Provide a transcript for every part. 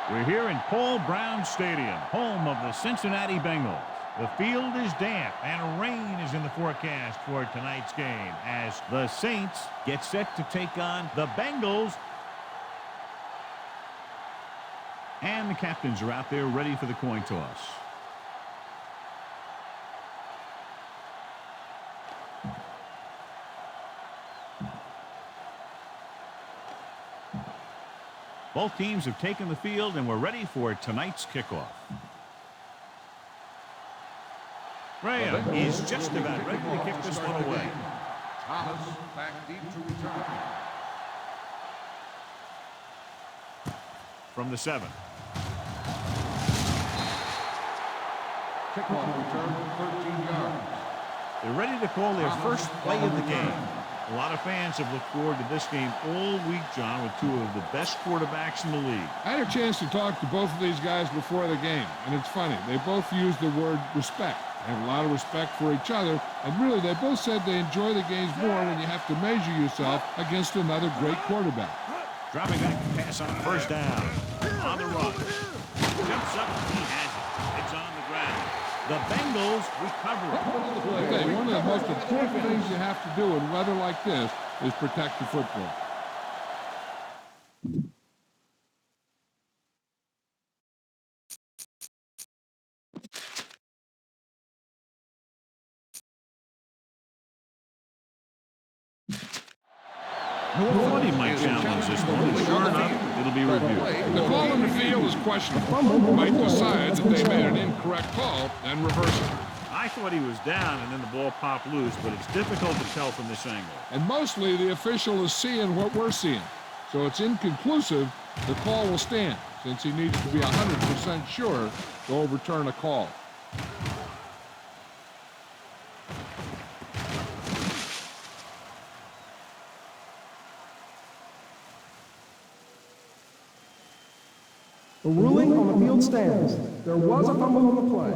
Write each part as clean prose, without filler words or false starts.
We're here in Paul Brown Stadium, home of the Cincinnati Bengals. The field is damp and rain is in the forecast for tonight's game as the Saints get set to take on the Bengals. And the captains are out there ready for the coin toss. Both teams have taken the field and we're ready for tonight's kickoff. Graham is just about ready to kick this one away. Thomas back deep to return. From the 7. Kickoff return 13 yards. They're ready to call their first play of the game. A lot of fans have looked forward to this game all week, John, with two of the best quarterbacks in the league. I had a chance to talk to both of these guys before the game, and it's funny. They both use the word respect. They have a lot of respect for each other, and really they both said they enjoy the games more when you have to measure yourself against another great quarterback. Dropping back to pass on first down. On the run. Jumps up. He has it. It's on the ground. The Bengals recover it. Okay, one of the most important things you have to do in weather like this is protect the football. Nobody might challenge this one. Sure enough, it'll be reviewed. The call in the field is questionable. You might decide that they made an incorrect call and reverse it. I thought he was down and then the ball popped loose, but it's difficult to tell from this angle. And mostly the official is seeing what we're seeing. So it's inconclusive. The call will stand since he needs to be 100% sure to overturn a call. The ruling on the field stands. There was a fumble on the play.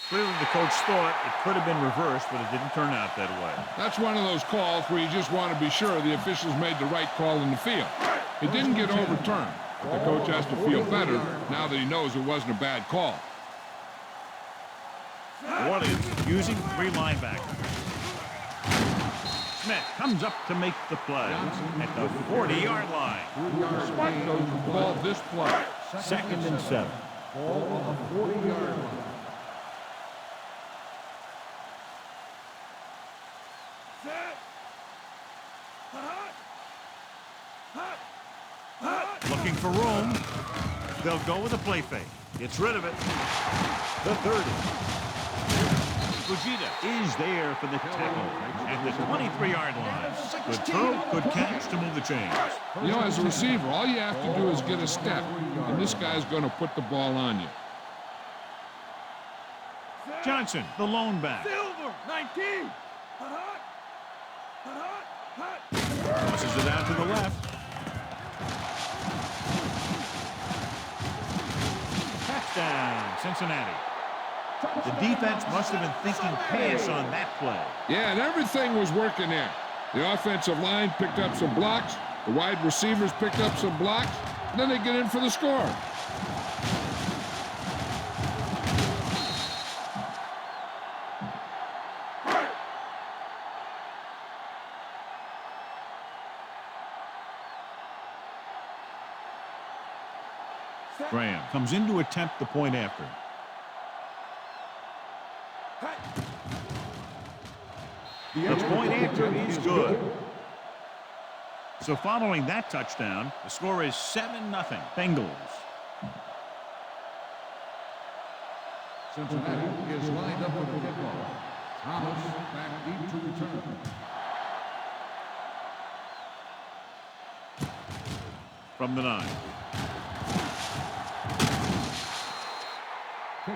Clearly the coach thought it could have been reversed, but it didn't turn out that way. That's one of those calls where you just want to be sure the officials made the right call in the field. It didn't get overturned, but the coach has to feel better now that he knows it wasn't a bad call. Warriors using 3 linebackers. Smith comes up to make the play at the 40-yard line. Smart coach called this play. 2nd and 7. Ball on the 40-yard line. Looking for room. They'll go with a play fake. Gets rid of it. The 30. Fujita is there for the tackle at the 23-yard line. Good throw, good catch to move the chains. You know, as a receiver, all you have to do is get a step, and this guy's going to put the ball on you. Johnson, the lone back. Silver, 19. Tosses it out to the left. Touchdown, Cincinnati. The defense must have been thinking pass on that play. Yeah, and everything was working there. The offensive line picked up some blocks, the wide receivers picked up some blocks, and then they get in for the score. Graham comes in to attempt the point after. The point after is good. So following that touchdown, the score is 7-0 Bengals. Cincinnati is lined up with the kickoff. Thomas back deep to return. From the 9.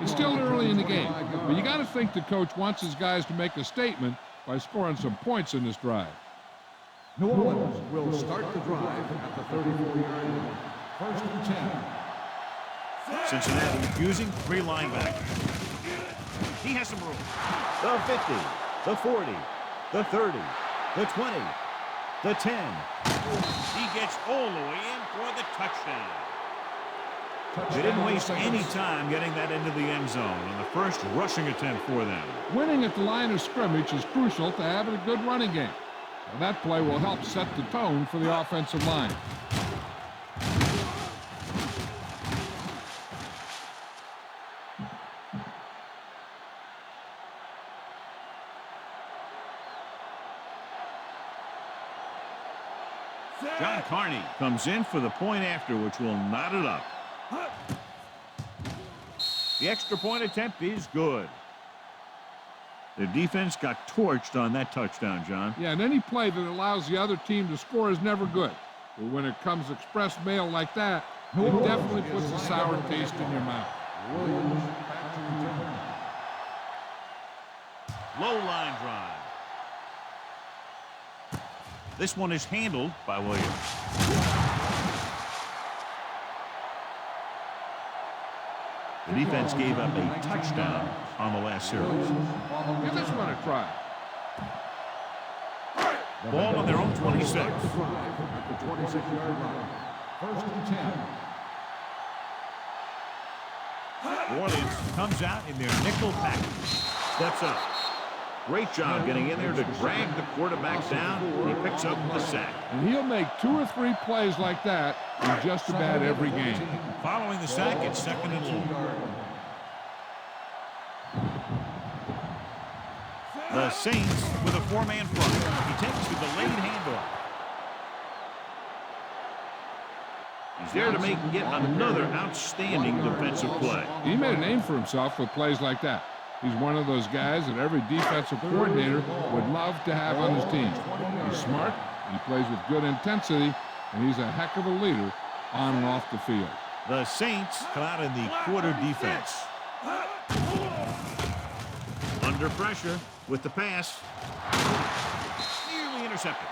It's still early in the game, but you got to think the coach wants his guys to make a statement by scoring some points in this drive. New Orleans will start the drive at the 34-yard line. 1st and 10. Cincinnati using 3 linebackers. He has some room. The 50, the 40, the 30, the 20, the 10. He gets all the way in for the touchdown. They didn't waste any time getting that into the end zone on the first rushing attempt for them. Winning at the line of scrimmage is crucial to having a good running game. And that play will help set the tone for the offensive line. John Carney comes in for the point after, which will knot it up. The extra point attempt is good. Their defense got torched on that touchdown, John. Yeah, and any play that allows the other team to score is never good. But when it comes express mail like that, it definitely puts a sour taste in your mouth. Williams back to return. Low line drive. This one is handled by Williams. The defense gave up a touchdown on the last series. Give this one a try. Ball on their own 26. At the 26-yard line. First and 10. New Orleans comes out in their nickel package. Steps up. Great job getting in there to drag the quarterback down. He picks up the sack. And he'll make 2 or 3 plays like that in just about every game. Following the sack, it's second and long. The Saints with a 4-man front. He takes the delayed handoff. He's there to make yet another outstanding defensive play. He made a name for himself with plays like that. He's one of those guys that every defensive coordinator would love to have on his team. He's smart, he plays with good intensity, and he's a heck of a leader on and off the field. The Saints come out in the quarter defense. Under pressure with the pass. Nearly intercepted.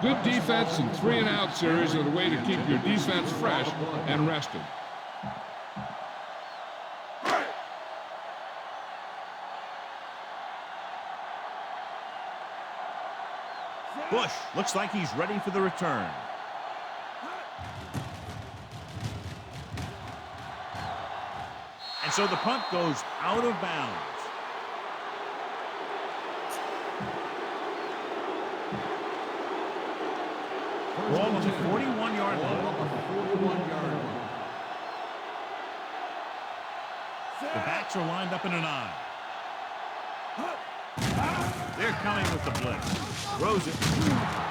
Good defense and 3-and-out series are the way to keep your defense fresh and rested. Bush looks like he's ready for the return. And so the punt goes out of bounds. Ball on the 41-yard line. The backs are lined up in an I. They're coming with the blitz. Throws it.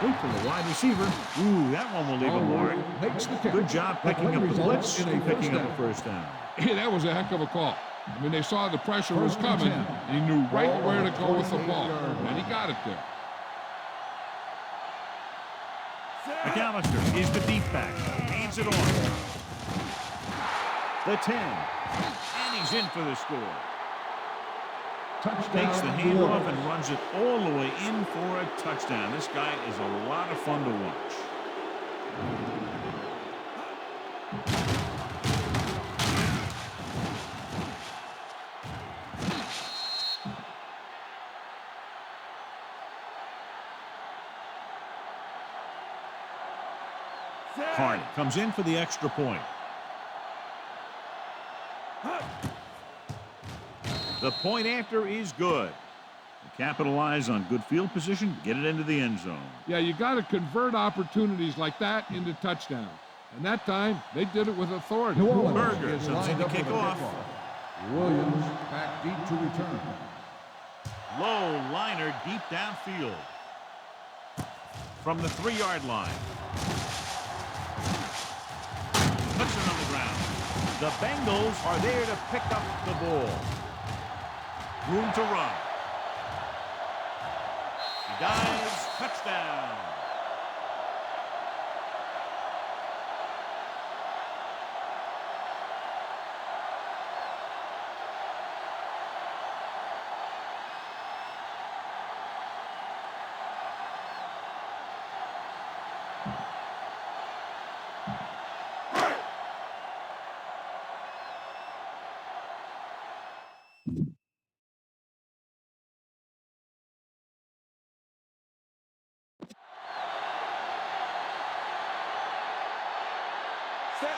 Wait for the wide receiver. Ooh, that one will leave a mark. Good job picking up the blitz and picking up a first down. Hey, that was a heck of a call. I mean, they saw the pressure was coming. He knew right where to go with the ball, and he got it there. McAllister is the deep back. Hands it on. The 10. And he's in for the score. Takes the handoff and runs it all the way in for a touchdown. This guy is a lot of fun to watch. Carney comes in for the extra point. The point after is good. They capitalize on good field position, get it into the end zone. Yeah, you got to convert opportunities like that into touchdowns. And that time, they did it with authority. Berger comes in to kick off. Williams back deep to return. Low liner deep downfield. From the 3-yard line. Puts it on the ground. The Bengals are there to pick up the ball. Room to run. He dives. Touchdown.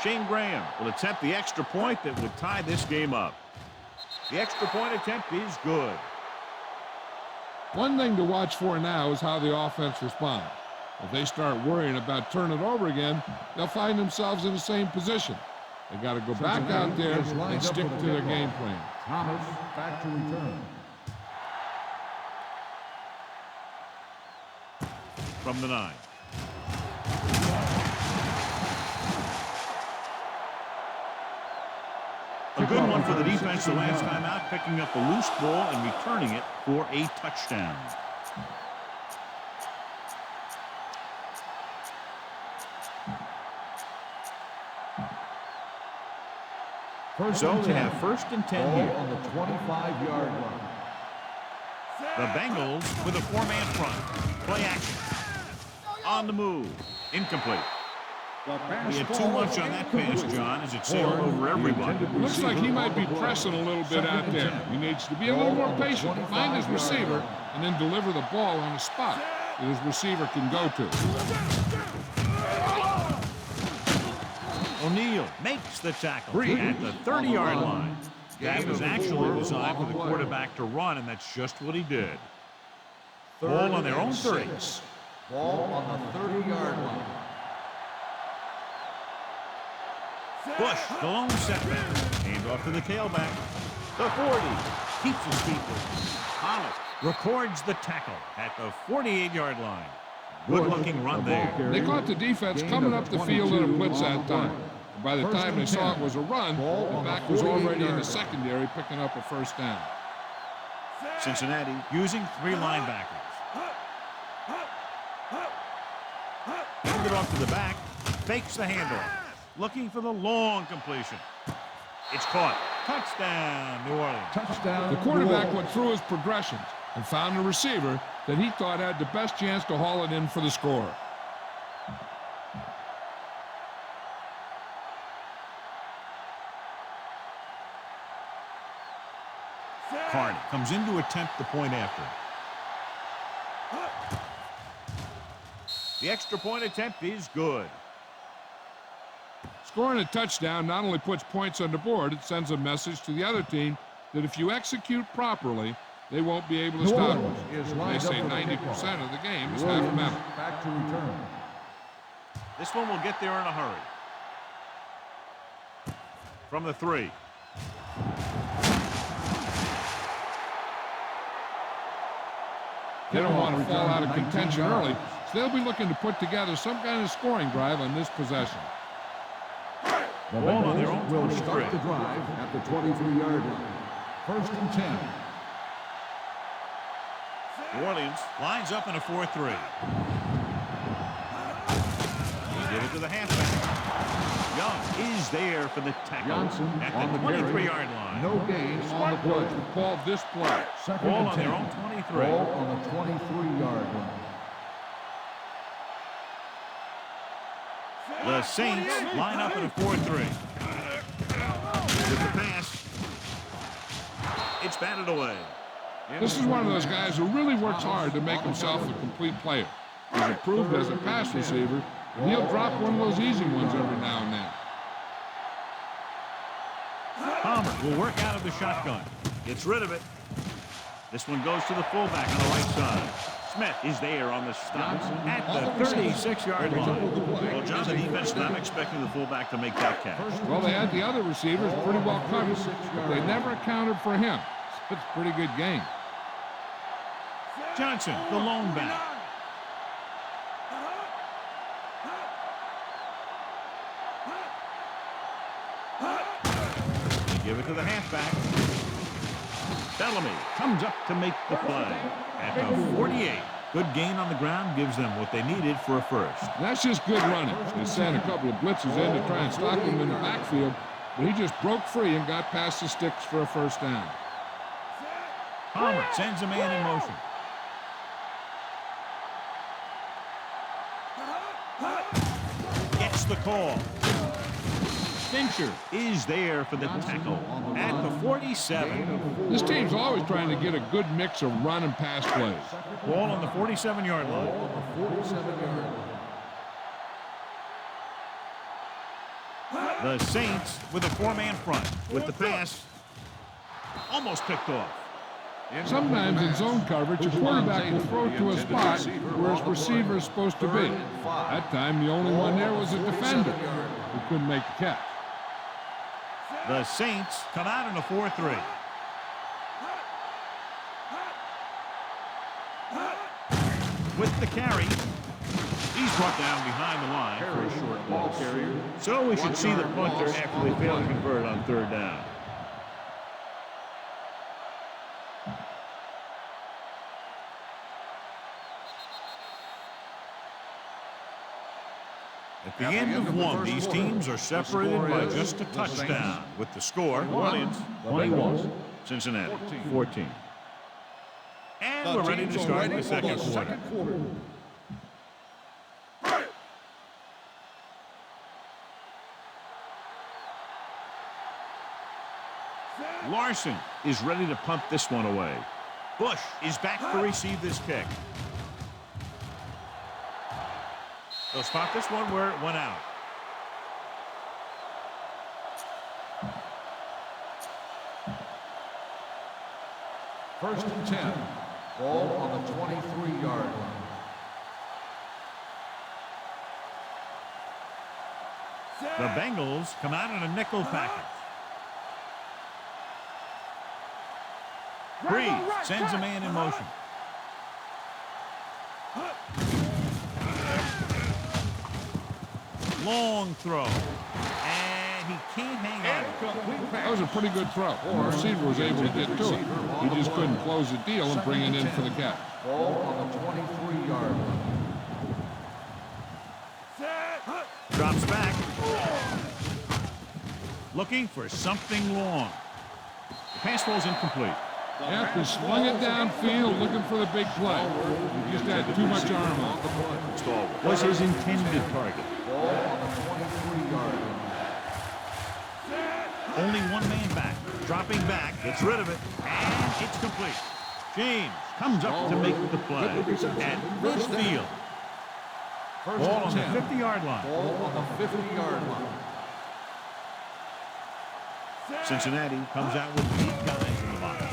Shane Graham will attempt the extra point that would tie this game up. The extra point attempt is good. One thing to watch for now is how the offense responds. If they start worrying about turning it over again, they'll find themselves in the same position. They got to go back out there and stick to their game plan. Thomas back to return. From the 9. A good one for the defense the last time out, picking up a loose ball and returning it for a touchdown. So they have 1st and 10 here. On the 25-yard line. The Bengals with a 4-man front. Play action. On the move. Incomplete. He had too much on that pass, John, as it sailed over everybody. Looks like he might be pressing a little bit out there. He needs to be a little more patient, find his receiver, and then deliver the ball on the spot that his receiver can go to. O'Neal makes the tackle at the 30-yard line. That was actually designed for the quarterback to run, and that's just what he did. Ball on their own 30. Ball on the 30-yard line. Bush, the lone setback. Hand off to the tailback. The 40. Keeps his feet moving. Thomas records the tackle at the 48-yard line. Good-looking run there. They caught the defense coming up the field in a blitz that time. And by the time they saw it was a run, the back was already in the secondary picking up a 1st down. Cincinnati using 3 linebackers. Hand it off to the back. Fakes the handoff. Looking for the long completion. It's caught. Touchdown, New Orleans. Touchdown. The quarterback went through his progressions and found a receiver that he thought had the best chance to haul it in for the score. Carney comes in to attempt the point after. The extra point attempt is good. Scoring a touchdown not only puts points on the board, it sends a message to the other team that if you execute properly, they won't be able to stop us. They say 90% of the game is half a minute. Back to return. This one will get there in a hurry. From the 3. They don't want to fall out of contention early, so they'll be looking to put together some kind of scoring drive on this possession. The Ball on their own will 23. start the drive at the 23-yard line. 1st and 10. New Orleans lines up in a 4-3. He did it to the halfback. Young is there for the tackle Johnson at on the the carry. 23-yard line. No gain on the play. Called this play. 2nd Ball and on 10. their own 23. Ball on the 23-yard line. The Saints line up in a 4-3. With the pass, it's batted away. This is one of those guys who really works hard to make himself a complete player. He's improved as a pass receiver, and he'll drop one of those easy ones every now and then. Palmer will work out of the shotgun. Gets rid of it. This one goes to the fullback on the right side. Smith is there on the stop at the 36-yard line. Well, John, the defense not expecting the fullback to make that catch. Well, they had the other receivers pretty well covered, but they never accounted for him. It's a pretty good game. Johnson, the lone back. They give it to the halfback. Bellamy comes up to make the play at the 48. Good gain on the ground gives them what they needed for a 1st. That's just good running. They sent a couple of blitzes in to try and stop him in the backfield, but he just broke free and got past the sticks for a 1st down. Palmer sends a man in motion. Gets the call. Fincher is there for the tackle at the 47. This team's always trying to get a good mix of run and pass plays. Ball on the 47-yard line. 47-yard line. The Saints with a four-man front with the pass. Almost picked off. Sometimes in zone coverage, a quarterback will throw to a spot where his receiver is supposed to be. That time, the only one there was a defender who couldn't make the catch. The Saints come out in a 4-3. With the carry, he's brought down behind the line for a short ball carrier. So we should see the punter after they fail to convert on third down. At the end of one, these teams are separated by just a touchdown. With the score, New Orleans 21, Cincinnati 14. And we're ready to start the second quarter. Larson is ready to punt this one away. Bush is back to receive this kick. They'll spot this one where it went out. First and 10. Ball on the 23-yard line. The Bengals come out in a nickel package. Breeze sends a man in motion. Long throw. And he can't hang on. That was a pretty good throw. The receiver was able to get to it. He just couldn't close the deal and bring it in for the catch. Ball on the 23-yard line. Drops back. Looking for something long. The pass ball's incomplete. After slung it downfield, looking for the big play. He just had too much arm on it. Was his intended target. Ball on the 23-yard line. Only one man back. Dropping back, gets rid of it, and it's complete. James comes up to make the play at midfield. Ball on the 50-yard line. Ball on the 50-yard line. Cincinnati comes out with 8 guys in the box.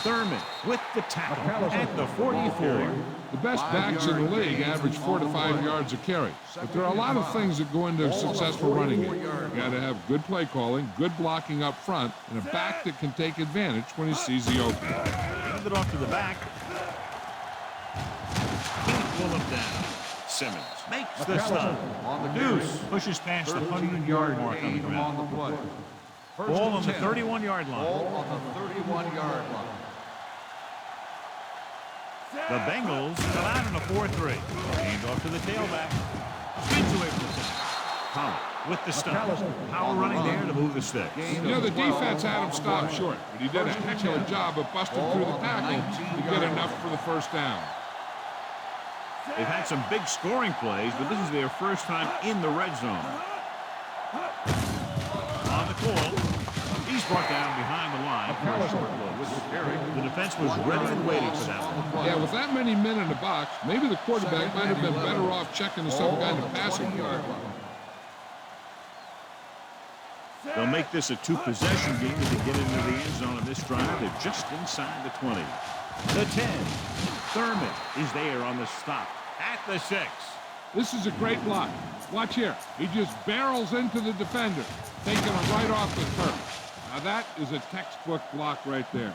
Thurman with the tackle at the 44. The best backs in the league average 4 to 5 yards a carry. But there are a lot of things that go into a successful running game. You got to have good play calling, good blocking up front, and a back that can take advantage when he sees the opening. Hand it off to the back. Can't pull him down. Simmons makes the stop. Deuce pushes past the 100-yard mark on the ground. Ball on the 31-yard line. Ball on the 31-yard line. The Bengals come out in a 4-3. Hand off to the tailback. Spins away from the center. Power with the stop. Power running there to move the sticks. You know, the defense had him stopped short, but he did a heck of a job of busting through the tackle to get enough for the first down. They've had some big scoring plays, but this is their first time in the red zone. On the call, he's brought down behind the line for a short look. The defense was ready and waiting for that one. Yeah, with that many men in the box, maybe the quarterback might have been better off checking to some kind of passing play. They'll make this a 2-possession game as they get into the end zone in this drive. They're just inside the 20. The 10. Thurman is there on the stop at the 6. This is a great block. Watch here. He just barrels into the defender, taking him right off the turf. Now that is a textbook block right there.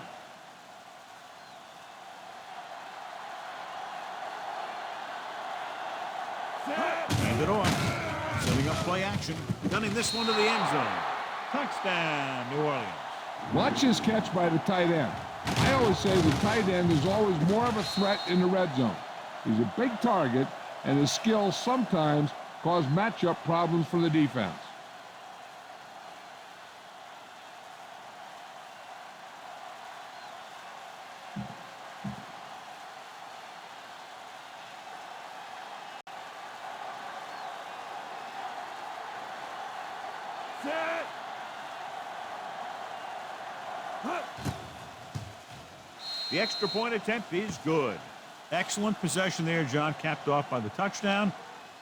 Hand it off. Setting up play action. Gunning this one to the end zone. Touchdown, New Orleans. Watch his catch by the tight end. I always say the tight end is always more of a threat in the red zone. He's a big target, and his skills sometimes cause matchup problems for the defense. The extra point attempt is good. Excellent possession there, John, capped off by the touchdown.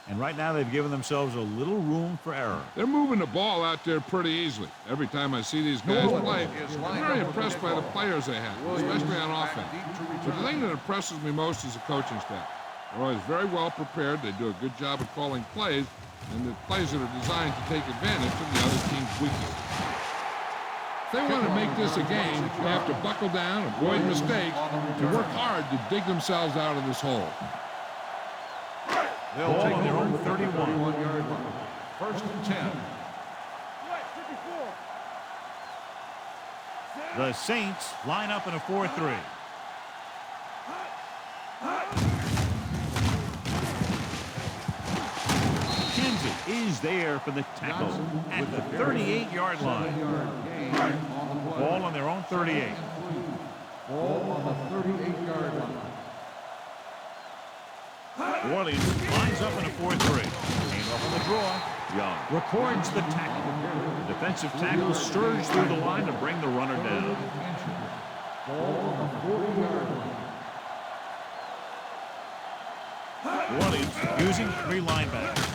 And right now they've given themselves a little room for error. They're moving the ball out there pretty easily. Every time I see these guys play, I'm very impressed by the players they have, especially on offense. But the thing that impresses me most is the coaching staff. They're always very well prepared. They do a good job of calling plays, and the plays that are designed to take advantage of the other team's weakness. If they want to make this a game, they have to buckle down, avoid mistakes, and work hard to dig themselves out of this hole. They'll take their own 31-yard line. First and 10. The Saints line up in a 4-3. Is there for the tackle at the 38-yard line. Ball on their own 38. Ball on the 38-yard line. New Orleans lines up in a 4-3. Came up on the draw. Young records the tackle. The defensive tackle surged through the line to bring the runner down. Ball on the 40-yard line. New Orleans using 3 linebackers.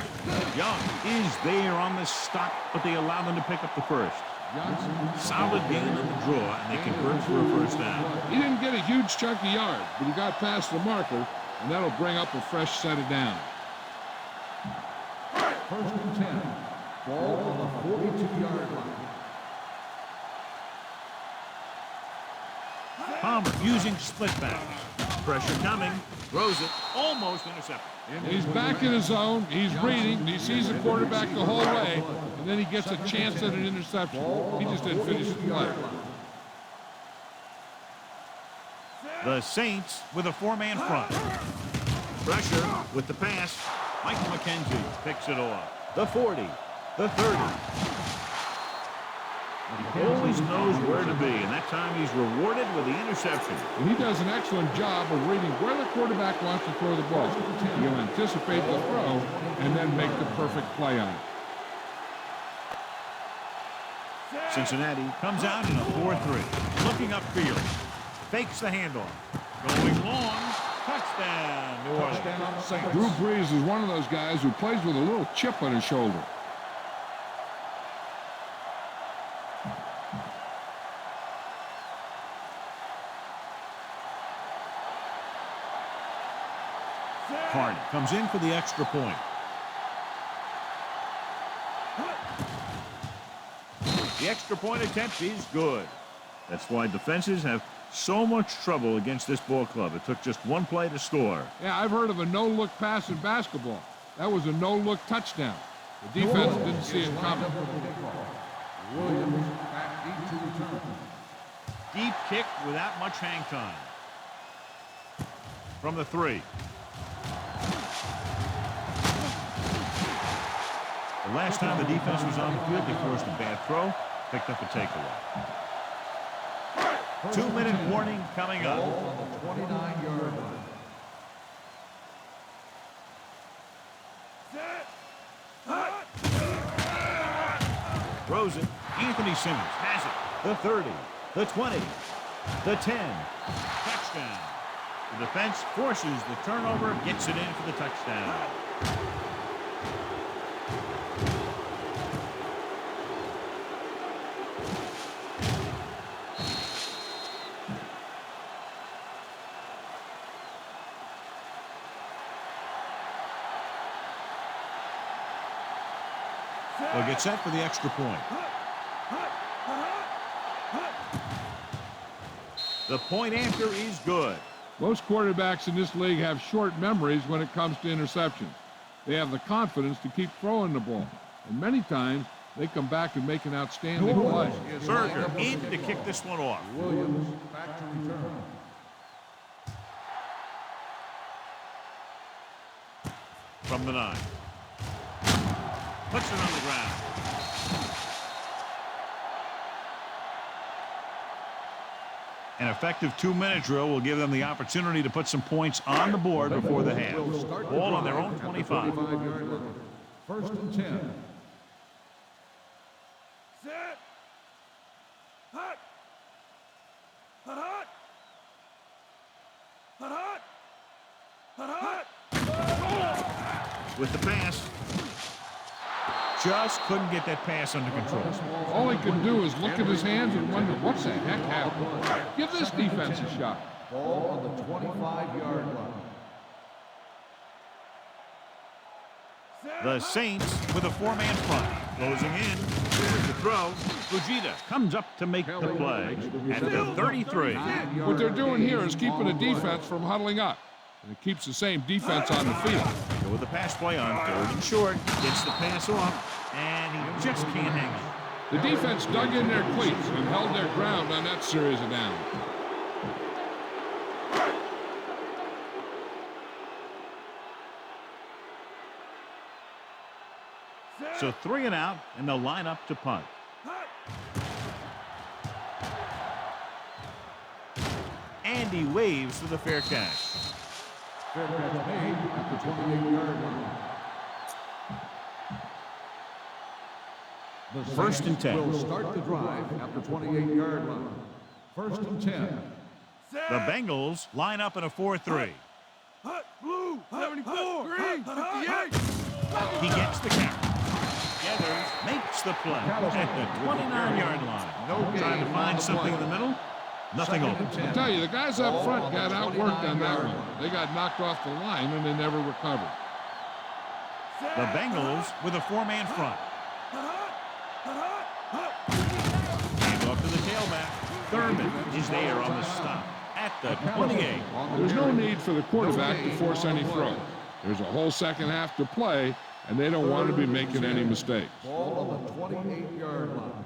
Young is there on the stop, but they allow them to pick up the first. Solid gain on the draw, and they convert for a first down. He didn't get a huge chunk of yards, but he got past the marker, and that'll bring up a fresh set of downs. First and 10. Ball on the 42-yard line. Palmer using split back. Pressure coming. Throws it. Almost intercepted. He's back in his zone. He's reading. He sees the quarterback the whole way, and then he gets a chance at an interception. He just didn't finish the play. The Saints with a 4-man front. Pressure with the pass. Michael McKenzie picks it off. The 40. The 30. He always knows where to be, and that time he's rewarded with the interception. And he does an excellent job of reading where the quarterback wants to throw the ball. He'll anticipate the throw and then make the perfect play on it. Cincinnati comes out in a 4-3. Looking upfield. Fakes the handoff. Going long. Touchdown, New Orleans. Drew Brees is one of those guys who plays with a little chip on his shoulder. Harden comes in for the extra point. The extra point attempt is good. That's why defenses have so much trouble against this ball club. It took just one play to score. Yeah, I've heard of a no-look pass in basketball. That was a no-look touchdown. The defense didn't see it coming. Williams back deep to return. Deep kick without much hang time. From the 3. The last time the defense was on the field, they forced a bad throw, picked up a takeaway. 2-minute warning coming up. Ball on the 29-yard line. Throws it. Anthony Simmons has it. The 30, the 20, the 10. Touchdown. The defense forces the turnover, gets it in for the touchdown. They'll get set for the extra point. The point after is good. Most quarterbacks in this league have short memories when it comes to interceptions. They have the confidence to keep throwing the ball. And many times, they come back and make an outstanding play. Berger in to kick this one off. Williams back to return. From the 9. Puts it on the ground. An effective 2-minute drill will give them the opportunity to put some points on the board before the half. Ball on their own 25. First and 10. Set. Hut. Hut. Hut. Hut. Hut. Hut. with the pass. Just couldn't get that pass under control. All he could do is look at his hands and wonder what the heck happened. Give this defense a shot. Ball on the 25-yard line. The Saints with a four-man front. Closing in. Here's the throw. Fujita comes up to make the play at the 33. What they're doing here is keeping the defense from huddling up. And it keeps the same defense on the field. Go with the pass play on 3rd and short. Gets the pass off, and he just can't hang on. The defense dug in their cleats and held their ground on that series of downs. So 3 and out, and they'll line up to punt. And he waves for the fair catch. Fair catch made at the 28-yard line. The First and Saints 10. will start the drive at the 28-yard line. First and 10. The Bengals line up in a 4-3. Blue, 74, green, 58. He gets the carry. Gathers, makes the play at the 29-yard line. Trying to find something in the middle. Nothing open. I tell you, the guys up front got outworked on that one. They got knocked off the line and they never recovered. The Bengals with a four-man front. Hand off to the tailback. Thurman is there on the stop at the 28. There's no need for the quarterback to force any throw. There's a whole second half to play, and they don't want to be making any mistakes. Ball on the 28-yard line.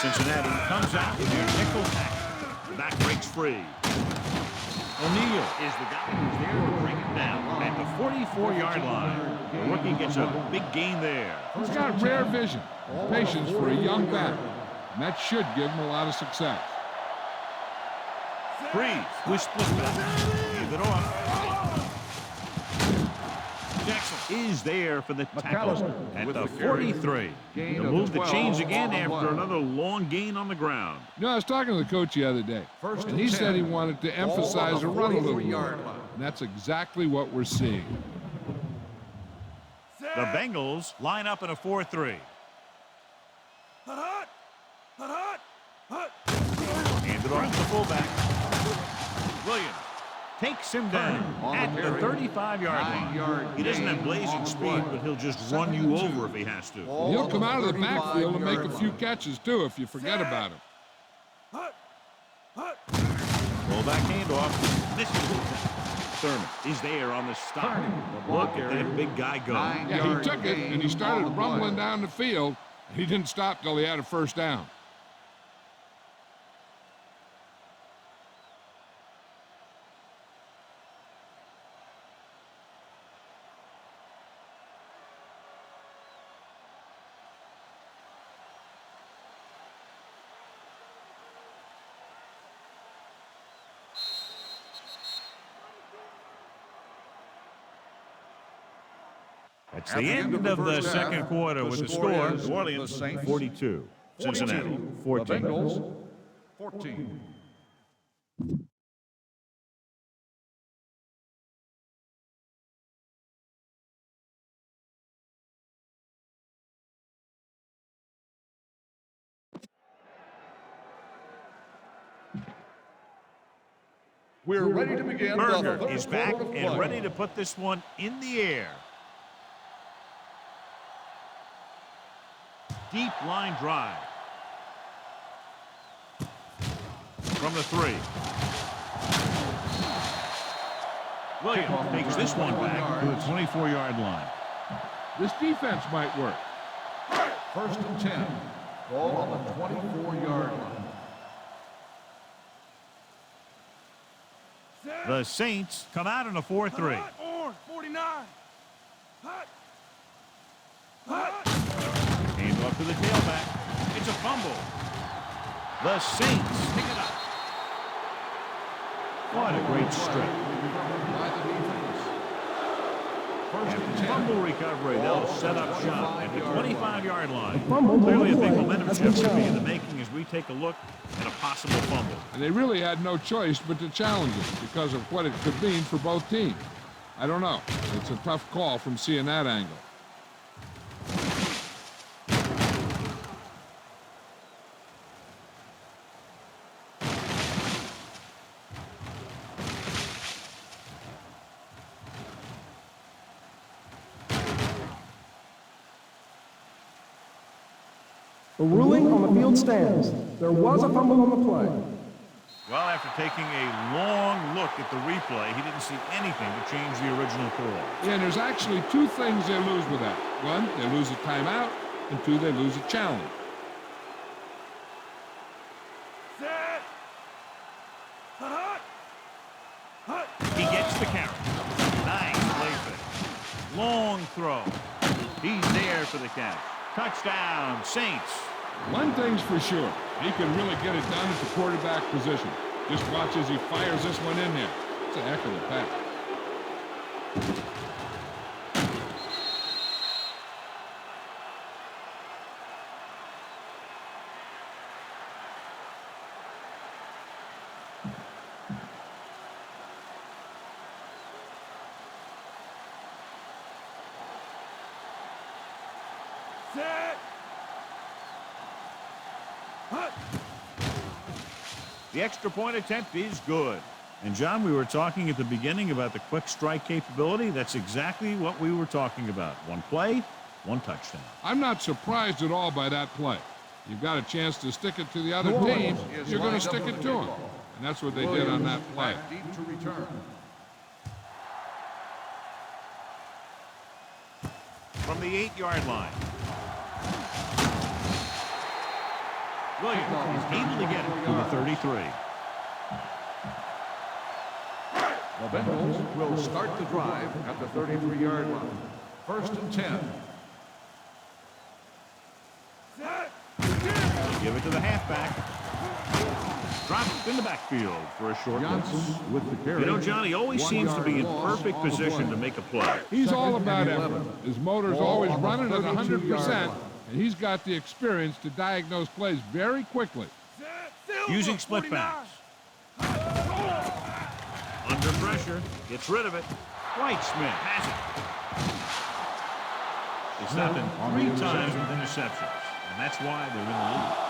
Cincinnati comes out with their nickel pack. The back breaks free. O'Neal is the guy who's there to bring it down at the 44-yard line. The rookie gets a big gain there. He's got rare vision and patience for a young back, and that should give him a lot of success. Freeze with split back. Hand it off. Jackson is there for the tackle at the 43. They'll move the chains again after another long gain on the ground. You know, I was talking to the coach the other day, and he said he wanted to emphasize the run a little more, and that's exactly what we're seeing. The Bengals line up in a 4-3. Hand it off to the fullback. Williams takes him down at the 35-yard line. He doesn't have blazing speed, but he'll just run you over if he has to. He'll come out of the backfield and make a few catches, too, if you forget about him. Fullback handoff. Misses. Thurman is there on the stop. Look at that big guy go. Yeah, he took it, and he started rumbling down the field. He didn't stop till he had a first down. It's the end of the second quarter with the score. New Orleans 42. Cincinnati 14. Bengals 14. We're ready to begin. Berger is back and ready to put this one in the air. Deep line drive. From the 3. Williams takes this one back to the 24-yard line. This defense might work. First and 10. Ball on the 24-yard line. The Saints come out in a 4-3. Orange, 49. Hand off to the tailback. It's a fumble. The Saints pick it up. What a great strip. By the defense. After fumble recovery, they'll set up shop at the 25-yard line. fumble Clearly a big play momentum has been shift could be in the challenged. making as we take a look at a possible fumble. And they really had no choice but to challenge it because of what it could mean for both teams. I don't know. It's a tough call from seeing that angle. The ruling on the field stands. There was a fumble on the play. Well, after taking a long look at the replay, he didn't see anything to change the original call. Yeah, and there's actually two things they lose with that. One, they lose a timeout, and two, they lose a challenge. Set. Hut. Hut. He gets the count. Nice play fake. Long throw. He's there for the catch. Touchdown, Saints. One thing's for sure, he can really get it done at the quarterback position. Just watch as he fires this one in there. It's a heck of a pass. Set. Hut. The extra point attempt is good. And, John, we were talking at the beginning about the quick strike capability. That's exactly what we were talking about. One play, one touchdown. I'm not surprised at all by that play. You've got a chance to stick it to the other team, you're going to stick it to them. And that's what they did on that play. Back deep to return. From the 8-yard line. Williams is able to get it to the 33. The Bengals will start the drive at the 33-yard line. First and 10. Set. They give it to the halfback. Dropped in the backfield for a short Johnson miss. with the carry. You know, Johnny always 1 seems to be yard in loss perfect on the position play. to make a play. He's all Second about and effort. 11. His motor's Ball always on the running at 32-yard 100%, line. and he's got the experience to diagnose plays very quickly. Set. Silver. Using split 49. backs. Under pressure, gets rid of it. White Smith has it. It's happened on the 3 times interception. with interceptions, and that's why they're in the lead.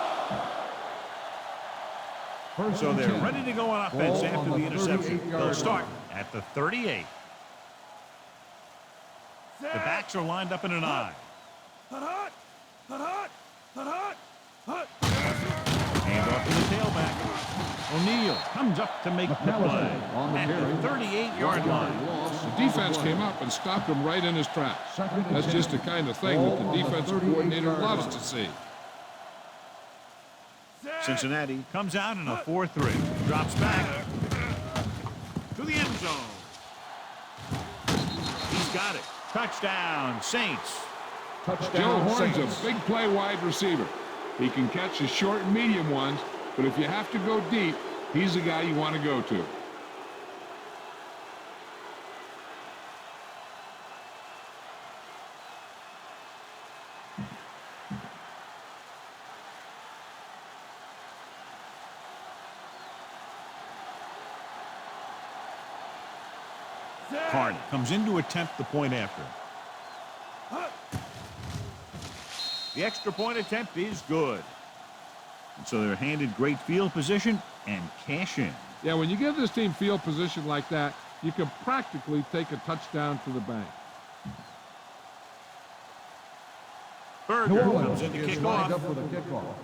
First So and they're 10. ready to go on offense Ball after on the the interception. 38-yard They'll line. start at the 38. Set. The backs are lined up in an I. Hut. Hut. Hut. Hut. Hut. Hut. Hand off to the tailback. O'Neal comes up to make the play on the at carry. the 38-yard line. Loss The on defense the play. came up and stopped him right in his tracks. Second and That's 10. just the kind of thing that Ball the on the defensive 38-yard coordinator loves line. to see. Set. Cincinnati comes out in a 4-3. Drops back to the end zone. He's got it. Touchdown, Saints. Touchdown Joe Horn's Saints. a big play wide receiver. He can catch the short and medium ones, but if you have to go deep, he's the guy you want to go to. Set. Harden comes in to attempt the point after. Hut. The extra point attempt is good. And so they're handed great field position and cash in. Yeah, when you give this team field position like that, you can practically take a touchdown to the bank. Berger New comes Orleans in to is kick lined off. up for the kickoff.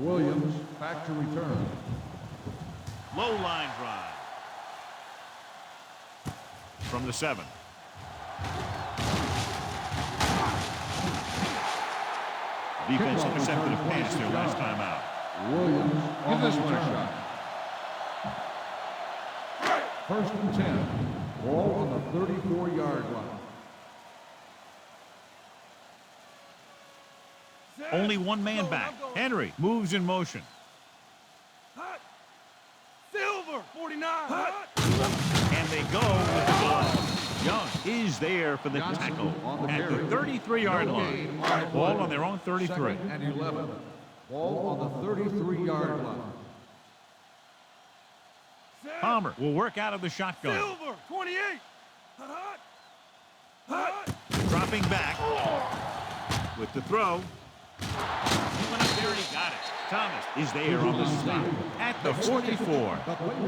Williams back to return. Low line drive. From the 7. Defense Kickoff intercepted a return, pass their 26 last yards. time out. Williams Give on this the one a return. shot. First and 10. Ball on the 34-yard line. Set. Only one man Going, back. I'm going. Henry moves in motion. Hut. Silver. 49. Hut. And they go with the ball. Young is is there for the Johnson tackle on the at the carry. 33-yard No line. gain on the Ball play. on their own 33. 2nd and 11. Ball on the 33-yard line. Palmer will work out of the shotgun. Silver, 28. Hot, hot. Dropping back with the throw. He went up there and he got it. Thomas is there on the stop at the 44.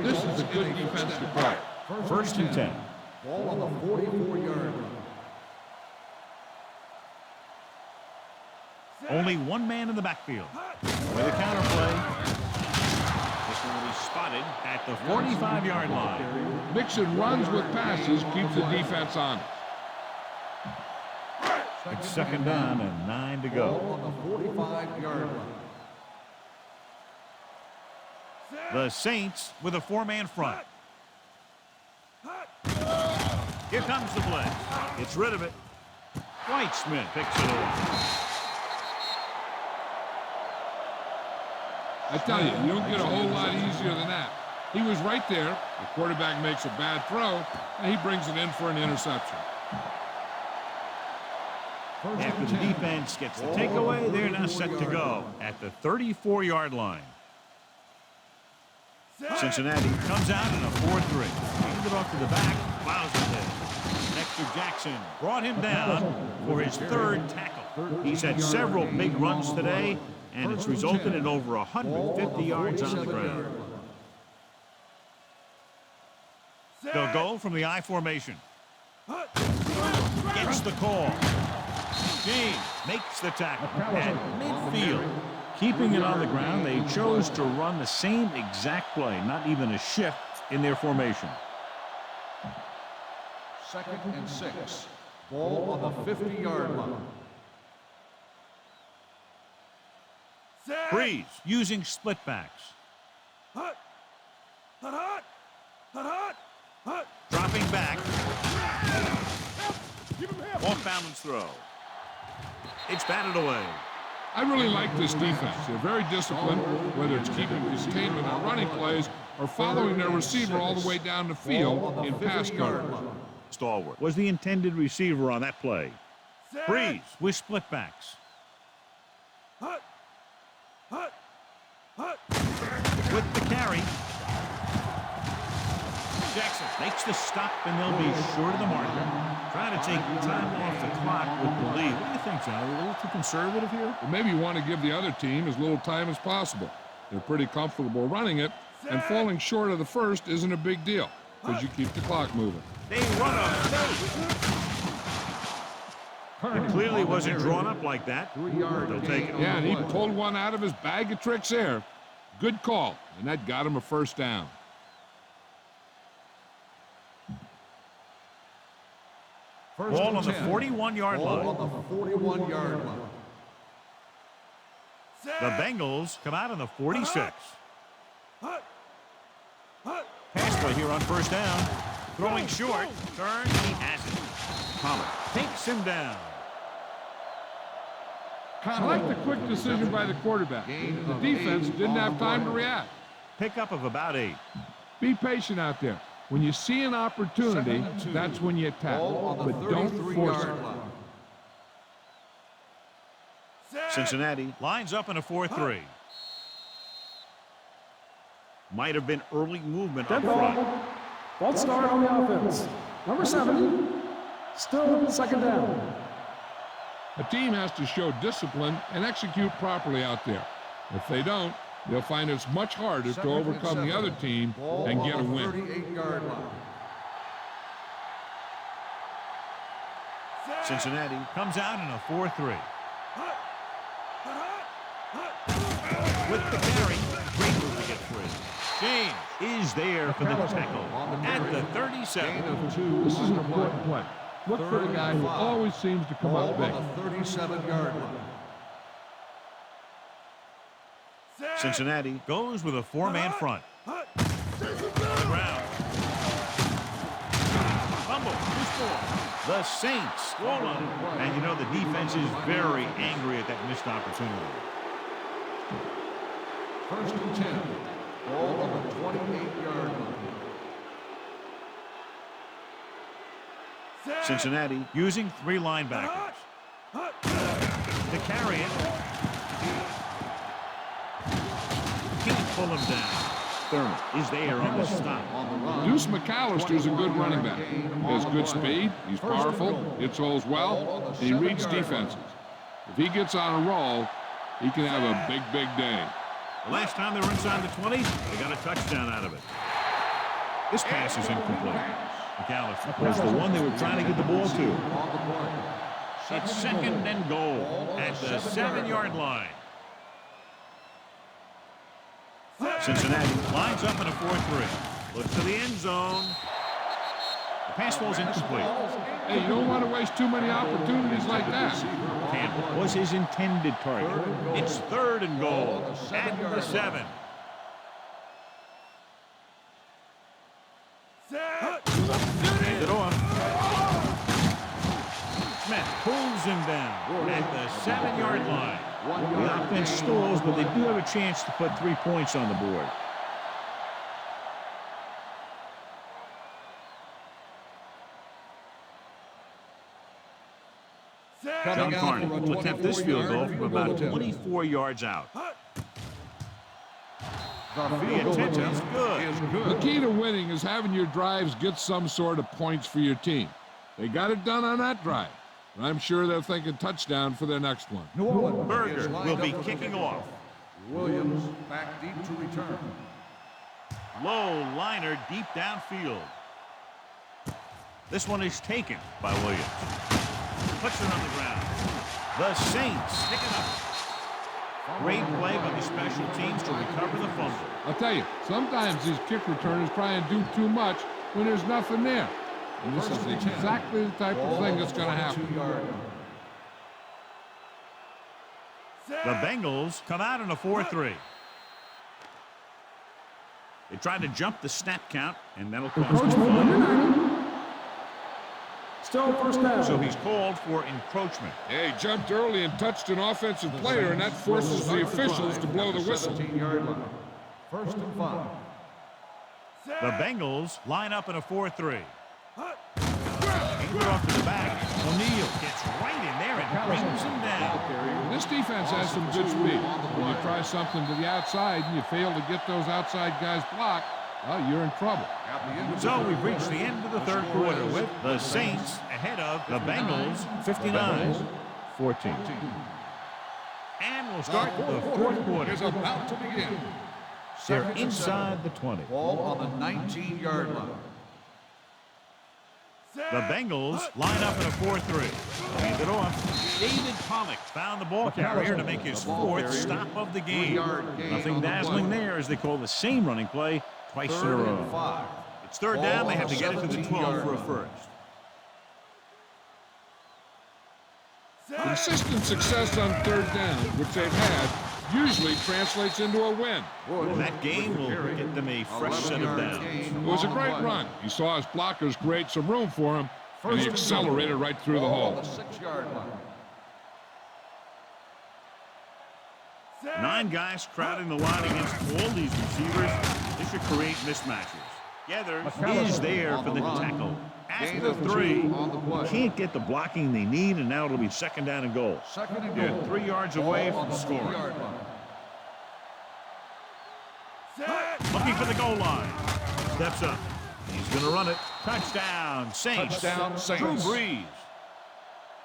This is a good defensive play. First and 10. Ball on the 44-yard line. Only one man in the backfield. With a counter play. This one will be spotted at the 45-yard line. Mixing runs with passes keeps the defense on. It's 2nd down and 9 to Ball go. on the 45-yard line. The Saints with a 4-man front. Here comes the blitz. Gets rid of it. Whitesmith picks it off. I tell you, you don't get a whole lot easier than that. He was right there. The quarterback makes a bad throw, and he brings it in for an interception. After the defense gets the takeaway, they're now set to go at the 34-yard line. Cincinnati comes out in a 4-3. Hand it off to the back. Plows it in. Dexter Jackson brought him down for his 3rd tackle. He's had several big runs today, and it's resulted in over 150 yards on the ground. They'll go from the I formation. Gets the call. James makes the tackle at midfield. Keeping it on the ground, they chose to run the same exact play, not even a shift in their formation. 2nd and 6. Ball on the 50-yard line. Breeze using split backs. Hot, hot, hot, hot. Dropping back. Give him help. Off balance throw. It's batted away. I really like this defense. They're very disciplined, whether it's keeping containment on running plays or following their receiver all the way down the field in pass coverage. Stalwart was the intended receiver on that play. Breeze with split backs. Hot, hot, hot. With the carry. Jackson makes the stop, and they'll be short of the marker. Trying to take time off the clock with the lead. What do you think, John? Are we a little too conservative here? Well, maybe you want to give the other team as little time as possible. They're pretty comfortable running it, and falling short of the first isn't a big deal because you keep the clock moving. They run a fake. It clearly wasn't drawn up like that. 3-yard They'll take it. Yeah, and he pulled one out of his bag of tricks there. Good call, and that got him a 1st down. Ball on the 41-yard line. Ball on the 41-yard line. The Bengals come out on the 46. Hot, hot. Pass play here on 1st down. Throwing short. Turn. He has it. Palmer takes him down. I like the quick decision by the quarterback. The defense didn't have time to react. Pickup of about 8. Be patient out there. When you see an opportunity, that's when you attack. But don't force it. Cincinnati lines up in a 4-3. Might have been early movement up Dead front. ball. False start on the offense. Number 7. Still 2nd down. A team has to show discipline and execute properly out there. If they don't, they'll find it's much harder to overcome the other team and get a win. 38-yard line. Cincinnati comes out in a 4-3. With the carry, great move to get free. James is there for the tackle at the 37. This is an important play. Look for the guy who always seems to come up big. On the 37-yard line. Cincinnati goes with a 4-man front. Brown. Fumble. Loose ball. The Saints score on it. And you know the defense is very angry at that missed opportunity. 1st and 10. Ball on the 28-yard line. Cincinnati using 3 linebackers. To carry it. Can't pull him down. Thurman is there on the stop. Deuce McAllister's a good running back. He has good speed, he's powerful, hits holes well, and he reads defenses. If he gets on a roll, he can have a big, big day. The last time they were inside the 20, they got a touchdown out of it. This pass is incomplete. McAllister was the one they were trying to get the ball to. It's second and goal at the 7-yard line. Cincinnati lines up in a 4-3. Looks to the end zone. The pass falls incomplete. Hey, you don't want to waste too many opportunities like that. Campbell was his intended target. It's 3rd and goal at the 7. Hand it off. Smith pulls him down at the 7-yard line. The offense stalls, but they do have a chance to put 3 points on the board. John Carney will attempt this field goal from about 24 yards out. The intention's good. The key to winning is having your drives get some sort of points for your team. They got it done on that drive. And I'm sure they're thinking touchdown for their next one. Berger will be kicking off. Williams back deep to return. Low liner deep downfield. This one is taken by Williams. Puts it on the ground. The Saints pick it up. Great play by the special teams to recover the fumble. I'll tell you, sometimes these kick returners try and do too much when there's nothing there. And this is exactly the type of thing that's going to happen. The Bengals come out in a 4-3. They tried to jump the snap count, and that'll cost them fumble. Still first down. So he's called for encroachment. Yeah, he jumped early and touched an offensive player, and that forces the officials to blow the whistle. 17-yard line. 1st and 5. The Bengals line up in a 4-3. Hands it off to the back. O'Neal gets right in there and brings him down. This defense has some good speed. When you try something to the outside and you fail to get those outside guys blocked, well, you're in trouble. So we've reached the end of the 3rd quarter with the Saints ahead of the Bengals 59-14. And we'll start the 4th quarter. Is about to begin. They're inside the 20. Ball on the 19-yard line. The Bengals line up in a 4-3. Hand it off. David Pollock found the ball carrier to make his 4th stop of the game. Nothing dazzling there as they call the same running play twice in a row. It's 3rd down. They have to get it to the 12 for a first. Consistent success on 3rd down, which they've had, usually translates into a win. That game will get them a fresh set of downs. It was a great run. He saw his blockers create some room for him, and he accelerated right through the hole. 6-yard line. 9 guys crowding the line against all these receivers. This should create mismatches. Gathers is there for the tackle. At the 3, can't get the blocking they need, and now it'll be 2nd down and goal. They're 3 yards away from scoring. Looking for the goal line. Steps up. He's going to run it. Touchdown, Saints. Touchdown, Saints. Drew Brees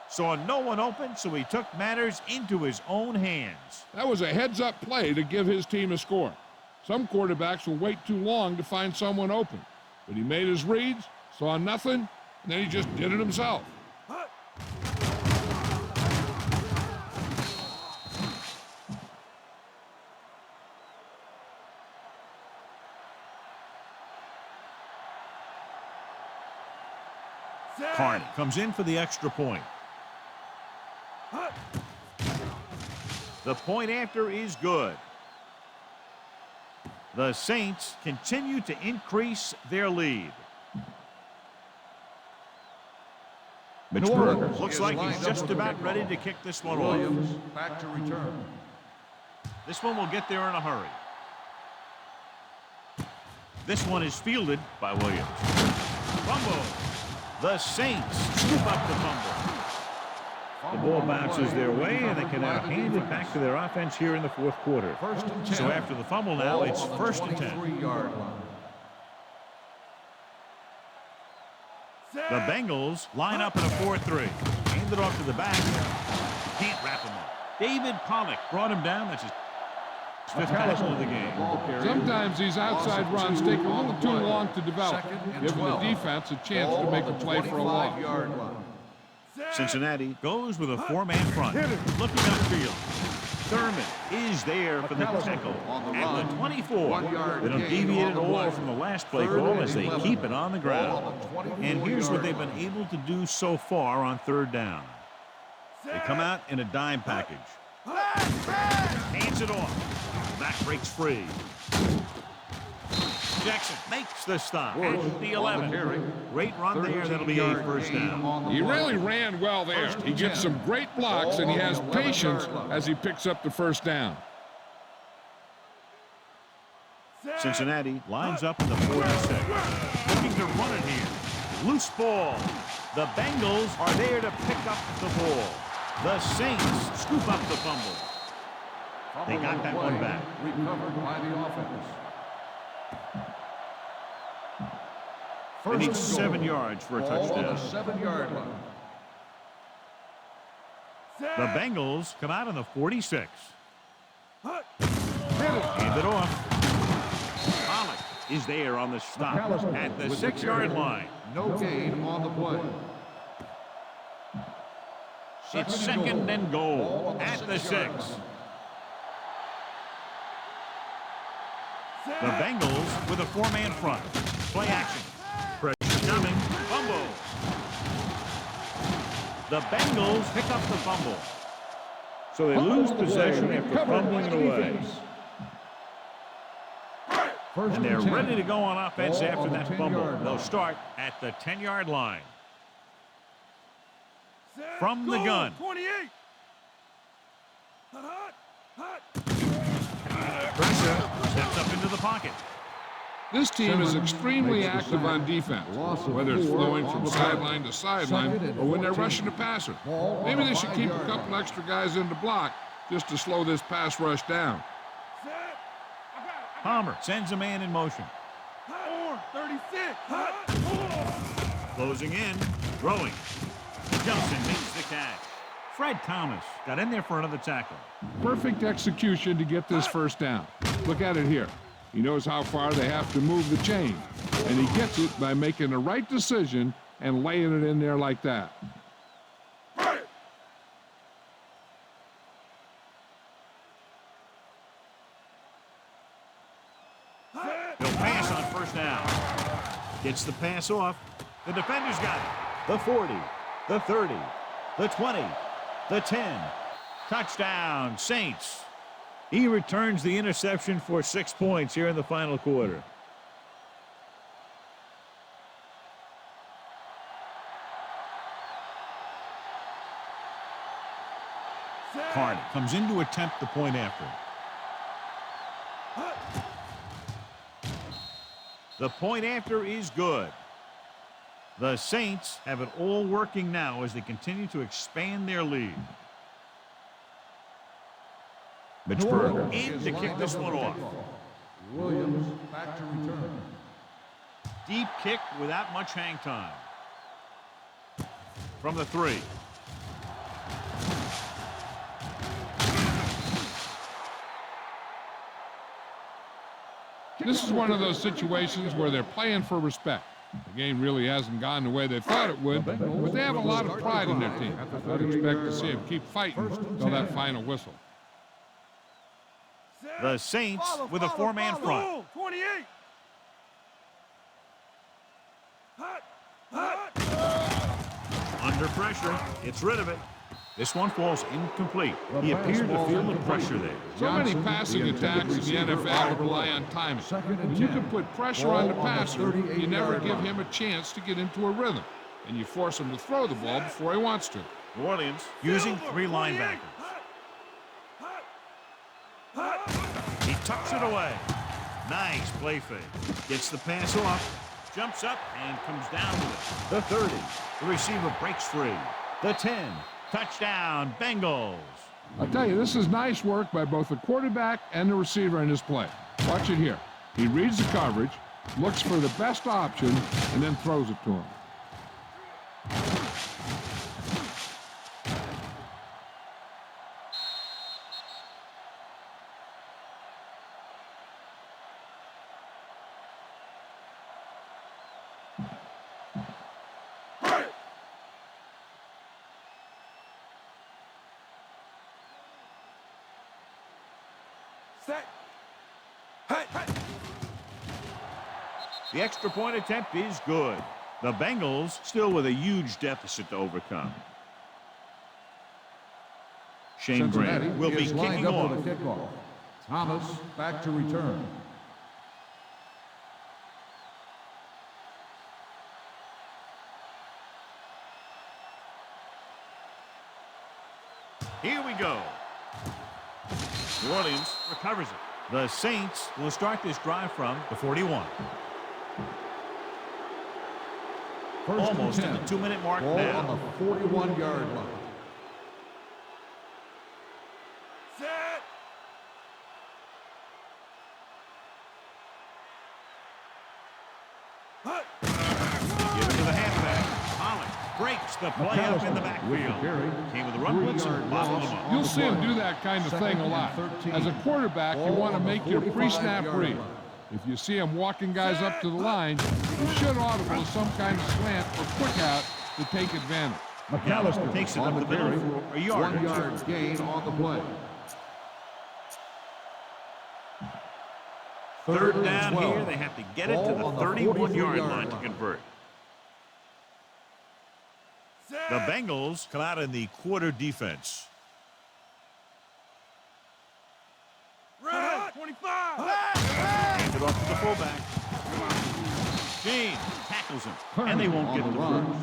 saw no one open, so he took matters into his own hands. That was a heads-up play to give his team a score. Some quarterbacks will wait too long to find someone open, but he made his reads, saw nothing, and then he just did it himself. Carney comes in for the extra point. The point after is good. The Saints continue to increase their lead. Mitch Berger looks like he's just about ready to kick this one off. Williams back to return. This one will get there in a hurry. This one is fielded by Williams. Fumble. The Saints scoop up the fumble. The ball bounces their way, and they can now hand it back to their offense here in the fourth quarter. So after the fumble now, it's 1st and 10. The Bengals line up in a 4-3. Hand it off to the back. Can't wrap him up. David Pollock brought him down. That's his 5th tackle of the game. Sometimes these outside runs take a little too long to develop, giving the defense a chance to make a play for a loss. Cincinnati goes with a 4-man front. Looking upfield. Thurman is there for the tackle at the 24. They don't deviate at all from the last play call as they keep it on the ground. And here's what they've been able to do so far on 3rd down. They come out in a dime package. Hands it off. Back breaks free. Jackson makes the stop at the 11. Great run there. That'll be a 1st down. He really ran well there. He gets some great blocks, and he has patience as he picks up the 1st down. Cincinnati lines up in the 4-6. Looking to run it here. Loose ball. The Bengals are there to pick up the ball. The Saints scoop up the fumble. They got that one back. Recovered by the offense. They need 7 yards for a touchdown. On the 7-yard line. The Bengals come out in the 46. Hand it off. Pollock is there on the stop at the 6-yard line. No gain on the play. It's 2nd and goal at the 6. The Bengals with a 4-man front. Play action. Pressure coming. Fumble. The Bengals pick up the fumble. So they lose possession after fumbling it away. And they're ready to go on offense after that fumble. They'll start at the 10-yard line. From the gun. 28. Pressure steps up into the pocket. This team is extremely active on defense, whether it's flowing from sideline to sideline or when they're rushing the passer. Maybe they should keep a couple extra guys in the block just to slow this pass rush down. Palmer sends a man in motion. 36. Closing in, throwing. Johnson makes the catch. Fred Thomas got in there for another tackle. Perfect execution to get this 1st down. Look at it here. He knows how far they have to move the chain, and he gets it by making the right decision and laying it in there like that. He'll pass on 1st down. Gets the pass off. The defender's got it. The 40, the 30, the 20, the 10. Touchdown, Saints. He returns the interception for 6 points here in the final quarter. Carter comes in to attempt the point after. The point after is good. The Saints have it all working now as they continue to expand their lead. Mitchburg in to kick this one off. Williams back to return. Deep kick without much hang time. From the 3. This is one of those situations where they're playing for respect. The game really hasn't gone the way they thought it would, but they have a lot of pride in their team. I'd expect to see them keep fighting until that final whistle. The Saints with a 4-man front. 28. Under pressure, gets rid of it. This one falls incomplete. He appeared to feel the pressure there. So many passing attacks in the NFL rely on timing. When you can put pressure on the passer, you never give him a chance to get into a rhythm, and you force him to throw the ball before he wants to. New Orleans using 3 linebackers. He tucks it away. Nice play fake. Gets the pass off. jumps up and comes down with it. The 30. The receiver breaks free. The 10. Touchdown, Bengals. I'll tell you, this is nice work by both the quarterback and the receiver in this play. Watch it here. He reads the coverage, looks for the best option, and then throws it to him. Set. Hey, hey. The extra point attempt is good. The Bengals still with a huge deficit to overcome. Shane Cincinnati Grant will be is lined kicking up off. for the kickoff. Thomas back to return. Here we go. New Orleans recovers it. The Saints will start this drive from the 41. First Almost and at 10. the 2-minute mark Ball now. on the 41-yard line. Set. Hut. Give it to the halfback. Holland breaks the play up in the backfield. Came with a run blitz and bottled him up. You'll see him do that kind of thing a lot. As a quarterback, you want to make your pre-snap read. If you see him walking guys up to the line, you should audible to some kind of slant or quick out to take advantage. McAllister Takes it on up the the middle carry. for a yard. 1 yard gain on the play. Third down and 12. here. They have to get it to Ball the on the 31-yard 43-yard line to line. convert. Set. The Bengals come out in the quarter defense. Red. 25. Hands it off to the fullback. James tackles him, and they won't on get the the run. first.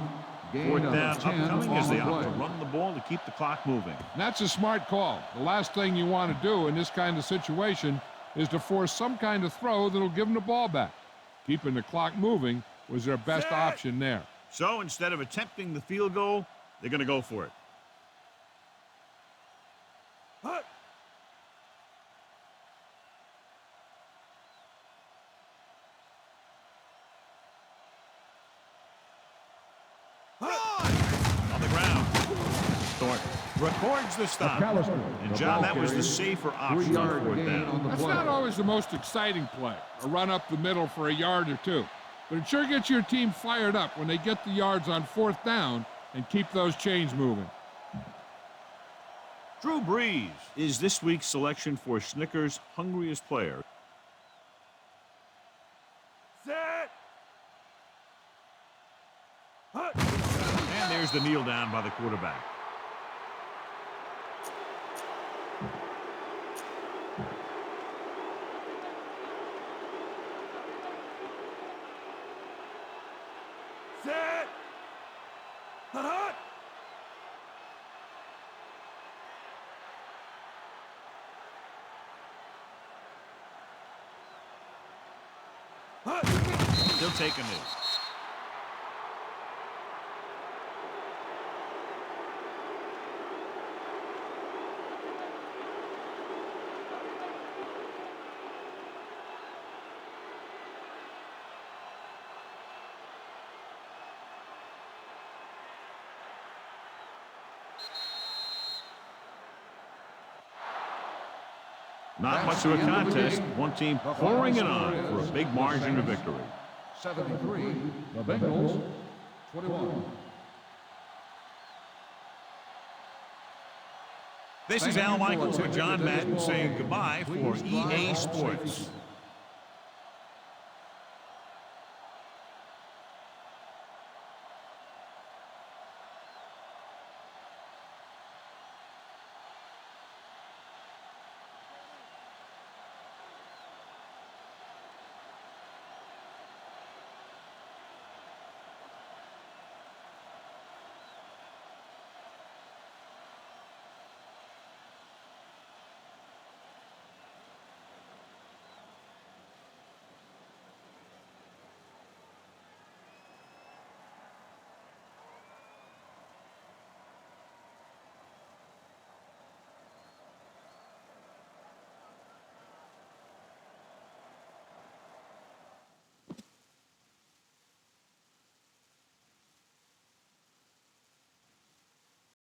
Gain Fourth of down 10 upcoming on as they the opt to play. run the ball to keep the clock moving. And that's a smart call. The last thing you want to do in this kind of situation is to force some kind of throw that'll give them the ball back. Keeping the clock moving was their best Set. option there. So instead of attempting the field goal, they're going to go for it. Hut. On the ground. Thornton records the stop. McAllister. And The John, ball that was the carrier. safer option 3 on yard fourth gain down. on the That's play. not always the most exciting play, a run up the middle for a yard or two. But it sure gets your team fired up when they get the yards on fourth down and keep those chains moving. Drew Brees is this week's selection for Snickers' hungriest player. Set. Hut. And there's the kneel down by the quarterback. Set. Hut, hut. Hut. He'll take a knee. Not much of a contest. One team pouring it on for a big margin of victory. 73. The Bengals. 21. This is Al Michaels with John Madden saying goodbye for EA Sports.